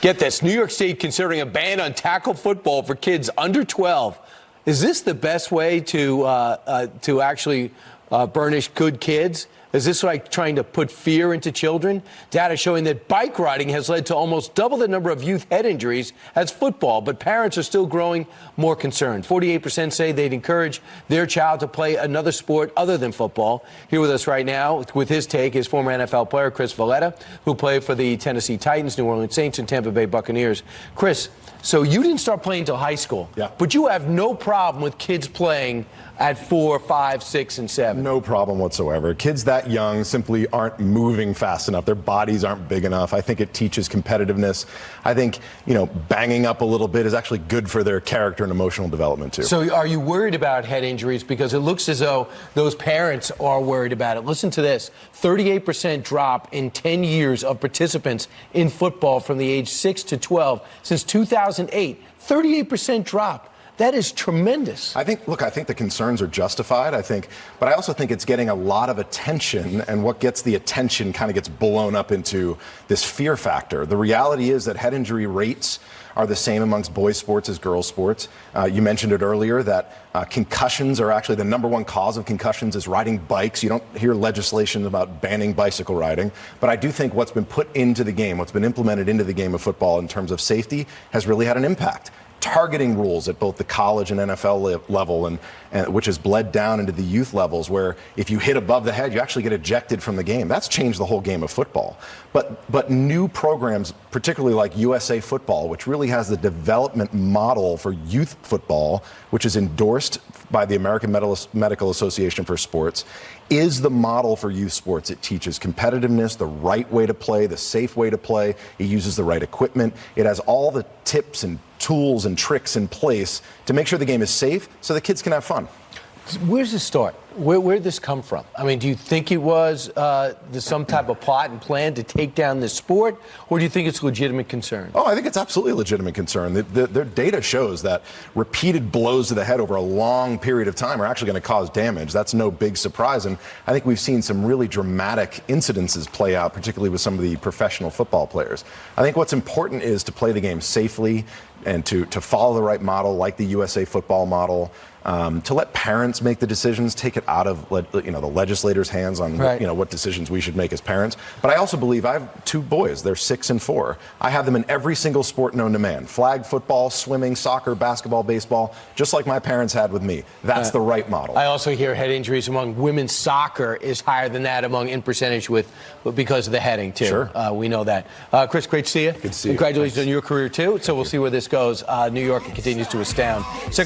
Get this, New York State considering a ban on tackle football for kids under 12. Is this the best way to actually burnish good kids? Is this like trying to put fear into children? Data showing that bike riding has led to almost double the number of youth head injuries as football, but parents are still growing more concerned. 48% say they'd encourage their child to play another sport other than football. Here with us right now with his take is former NFL player Chris Valletta, who played for the Tennessee Titans, New Orleans Saints, and Tampa Bay Buccaneers. Chris, so you didn't start playing until high school, but you have no problem with kids playing at 4, 5, 6, and 7. No problem whatsoever. Kids that young simply aren't moving fast enough. Their bodies aren't big enough. I think it teaches competitiveness. I think, banging up a little bit is actually good for their character and emotional development too. So are you worried about head injuries? Because it looks as though those parents are worried about it. Listen to this, 38% drop in 10 years of participants in football from the age 6 to 12 since 2008. 38% drop. That is tremendous. I think the concerns are justified, but I also think it's getting a lot of attention, and what gets the attention kind of gets blown up into this fear factor. The reality is that head injury rates are the same amongst boys sports as girls sports. You mentioned it earlier that concussions are actually the number one cause of concussions is riding bikes. You don't hear legislation about banning bicycle riding, but I do think what's been put into the game, what's been implemented into the game of football in terms of safety has really had an impact. Targeting rules at both the college and NFL level, and which has bled down into the youth levels, where if you hit above the head, you actually get ejected from the game. That's changed the whole game of football. But new programs, particularly like USA Football, which really has the development model for youth football, which is endorsed by the American Medical Association for Sports, is the model for youth sports. It teaches competitiveness, the right way to play, the safe way to play. It uses the right equipment. It has all the tips and tools and tricks in place to make sure the game is safe so the kids can have fun. Where's this start? Where did this come from? I mean, do you think it was some type of plot and plan to take down this sport, or do you think it's a legitimate concern? Oh, I think it's absolutely a legitimate concern. Their data shows that repeated blows to the head over a long period of time are actually going to cause damage. That's no big surprise, and I think we've seen some really dramatic incidences play out, particularly with some of the professional football players. I think what's important is to play the game safely and to follow the right model, like the USA Football model. To let parents make the decisions, take it out of the legislators' hands on what decisions we should make as parents. But I also believe I have 2 boys. They're 6 and 4. I have them in every single sport known to man: flag football, swimming, soccer, basketball, baseball, just like my parents had with me. That's the right model. I also hear head injuries among women's soccer is higher than that in percentage because of the heading too. Sure. We know that. Chris, great to see you. Good to see you. Congratulations on your career too. So we'll see where this goes. New York continues to astound.